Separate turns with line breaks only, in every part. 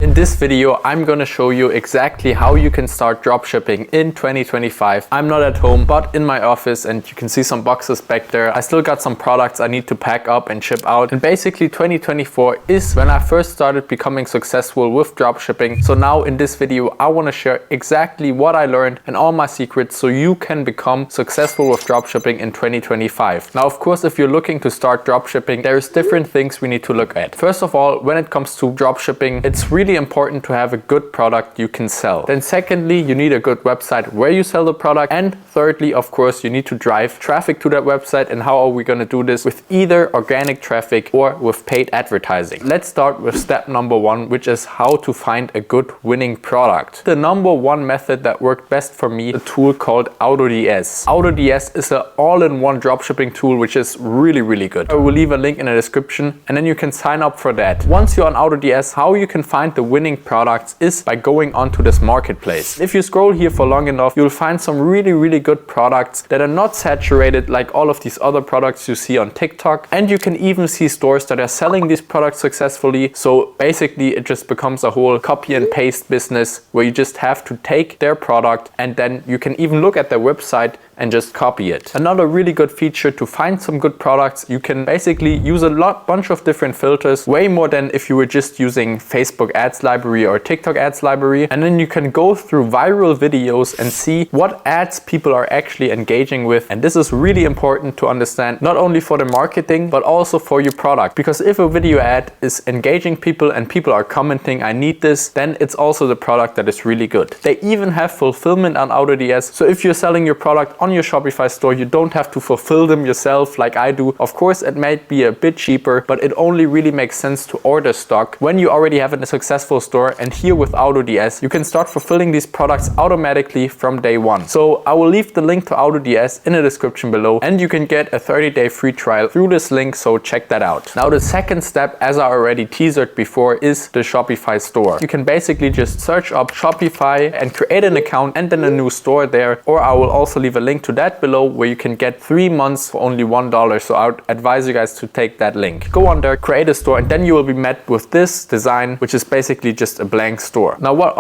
In this video, I'm gonna show you exactly how you can start dropshipping in 2025. I'm not at home, but in my office, and you can see some boxes back there. I still got some products I need to pack up and ship out. And basically 2024 is when I first started becoming successful with dropshipping. So now in this video, I wanna share exactly what I learned and all my secrets so you can become successful with dropshipping in 2025. Now, of course, if you're looking to start dropshipping, there's different things we need to look at. First of all, when it comes to dropshipping, it's really important to have a good product you can sell. Then secondly, you need a good website where you sell the product. And thirdly, of course, you need to drive traffic to that website. And how are we going to do this? With either organic traffic or with paid advertising. Let's start with step number one, which is how to find a good winning product. The number one method that worked best for me, a tool called AutoDS. AutoDS is an all-in-one dropshipping tool, which is really good. I will leave a link in the description and then you can sign up for that. Once you're on AutoDS, how you can find the winning products is by going onto this marketplace. If you scroll here for long enough, you'll find some really good products that are not saturated like all of these other products you see on TikTok. And you can even see stores that are selling these products successfully. So basically it just becomes a whole copy and paste business where you just have to take their product and then you can even look at their website and just copy it. Another really good feature to find some good products, you can basically use a bunch of different filters, way more than if you were just using Facebook ads library or TikTok ads library. And then you can go through viral videos and see what ads people are actually engaging with. And this is really important to understand, not only for the marketing, but also for your product. Because if a video ad is engaging people and people are commenting, I need this, then it's also the product that is really good. They even have fulfillment on AutoDS. So if you're selling your product on your Shopify store, you don't have to fulfill them yourself like I do. Of course, it might be a bit cheaper, but it only really makes sense to order stock when you already have a successful store. And here with AutoDS, you can start fulfilling these products automatically from day one. So I will leave the link to AutoDS in the description below, and you can get a 30-day free trial through this link, so check that out. Now, the second step, as I already teasered before, is the Shopify store. You can basically just search up Shopify and create an account and then a new store there, or I will also leave a link to that below where you can get 3 months for only $1. So I would advise you guys to take that link. Go on there, create a store, and then you will be met with this design, which is basically just a blank store. Now what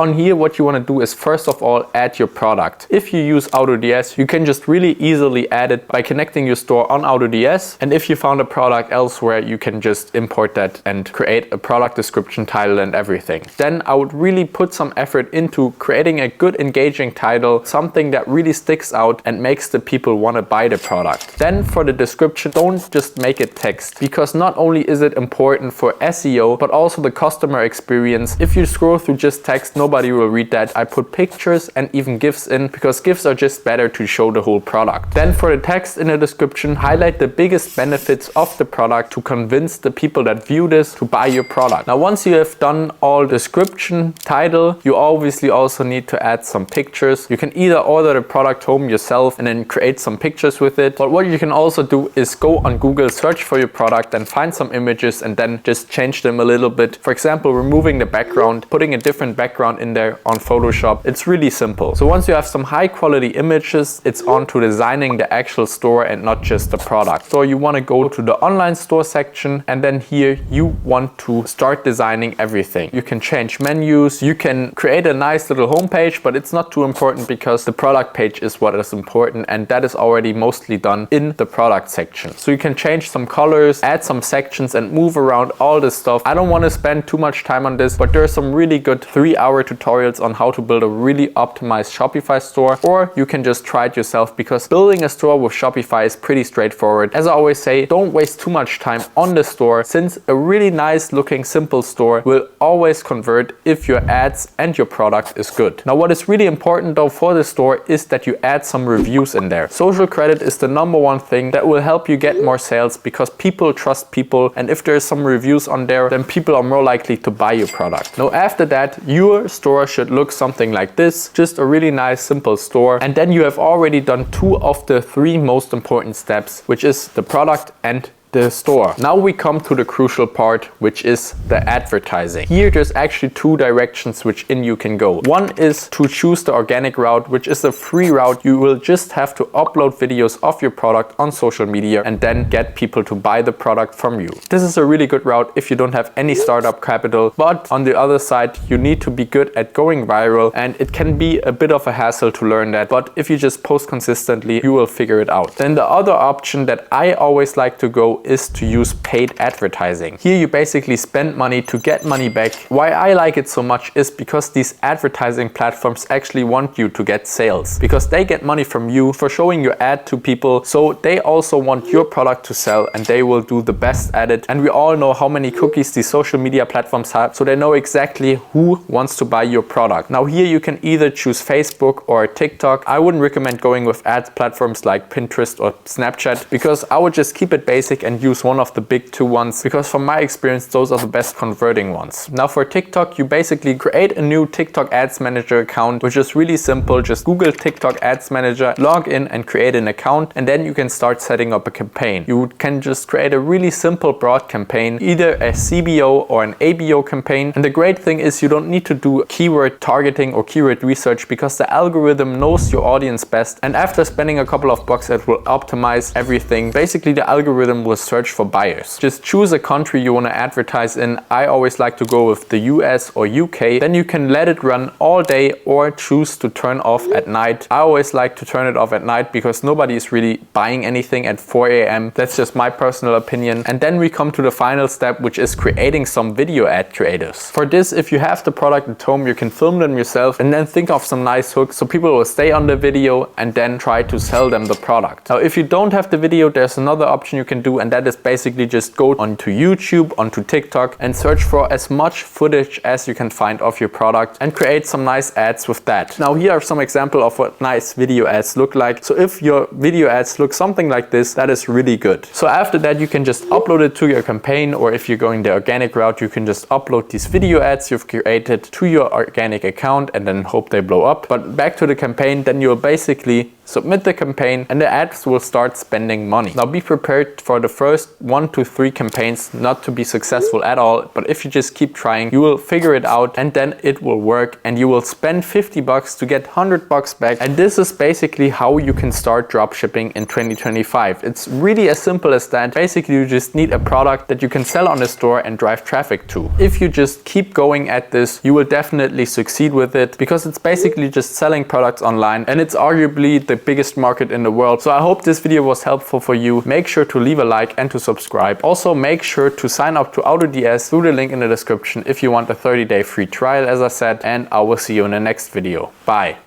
you want to do is first of all add your product. If you use AutoDS, you can just really easily add it by connecting your store on AutoDS. And if you found a product elsewhere, you can just import that and create a product description, title, and everything. Then I would really put some effort into creating a good engaging title, something that really sticks out and makes the people want to buy the product. Then for the description, don't just make it text, because not only is it important for SEO, but also the customer experience. If you scroll through just text, nobody will read that. I put pictures and even GIFs in, because GIFs are just better to show the whole product. Then for the text in the description, highlight the biggest benefits of the product to convince the people that view this to buy your product. Now, once you have done all description, title, you obviously also need to add some pictures. You can either order the product home yourself and then create some pictures with it. But what you can also do is go on Google, search for your product and find some images and then just change them a little bit. For example, removing the background, putting a different background in there on Photoshop. It's really simple. So once you have some high quality images, it's on to designing the actual store and not just the product. So you want to go to the online store section, and then here you want to start designing everything. You can change menus, you can create a nice little homepage, but it's not too important because the product page is what is important, and that is already mostly done in the product section. So you can change some colors, add some sections, and move around all this stuff. I don't want to spend too much time on this, but there are some really good 3-hour tutorials on how to build a really optimized Shopify store, or you can just try it yourself, because building a store with Shopify is pretty straightforward. As I always say, don't waste too much time on the store, since a really nice looking simple store will always convert if your ads and your product is good. Now, what is really important though for the store is that you add some reviews in there. Social credit is the number one thing that will help you get more sales, because people trust people, and if there's some reviews on there, then people are more likely to buy your product. Now, after that, your store should look something like this, just a really nice simple store. And then you have already done 2 of the 3 most important steps, which is the product and the store. Now we come to the crucial part, which is the advertising. Here there's actually two directions which you can go. One is to choose the organic route, which is a free route. You will just have to upload videos of your product on social media and then get people to buy the product from you. This is a really good route if you don't have any startup capital, but on the other side, you need to be good at going viral, and it can be a bit of a hassle to learn that, but if you just post consistently, you will figure it out. Then the other option that I always like to go is to use paid advertising. Here you basically spend money to get money back. Why I like it so much is because these advertising platforms actually want you to get sales, because they get money from you for showing your ad to people, so they also want your product to sell and they will do the best at it. And we all know how many cookies these social media platforms have, so they know exactly who wants to buy your product. Now here you can either choose Facebook or TikTok. I wouldn't recommend going with ad platforms like Pinterest or Snapchat, because I would just keep it basic and use one of the big two ones, because from my experience those are the best converting ones. Now for TikTok, you basically create a new TikTok Ads Manager account, which is really simple. Just Google TikTok Ads Manager, log in and create an account, and then you can start setting up a campaign. You can just create a really simple broad campaign, either a CBO or an ABO campaign. And the great thing is you don't need to do keyword targeting or keyword research, because the algorithm knows your audience best, and after spending a couple of bucks it will optimize everything. Basically the algorithm will search for buyers. Just choose a country you want to advertise in. I always like to go with the US or UK. Then you can let it run all day or choose to turn off at night. I always like to turn it off at night because nobody is really buying anything at 4 a.m. That's just my personal opinion. And then we come to the final step, which is creating some video ad creatives. For this, if you have the product at home, you can film them yourself and then think of some nice hooks so people will stay on the video and then try to sell them the product. Now if you don't have the video, there's another option you can do, and that is basically just go onto YouTube, onto TikTok, and search for as much footage as you can find of your product and create some nice ads with that. Now here are some examples of what nice video ads look like. So if your video ads look something like this, that is really good. So after that you can just upload it to your campaign, or if you're going the organic route, you can just upload these video ads you've created to your organic account and then hope they blow up. But back to the campaign, then you'll basically submit the campaign and the ads will start spending money. Now be prepared for the first 1 to 3 campaigns not to be successful at all, but if you just keep trying, you will figure it out and then it will work, and you will spend 50 bucks to get 100 bucks back. And this is basically how you can start dropshipping in 2025. It's really as simple as that. Basically you just need a product that you can sell on the store and drive traffic to. If you just keep going at this, you will definitely succeed with it, because it's basically just selling products online, and it's arguably the biggest market in the world. So I hope this video was helpful for you. Make sure to leave a like and to subscribe. Also make sure to sign up to AutoDS through the link in the description if you want a 30-day free trial, as I said, and I will see you in the next video. Bye.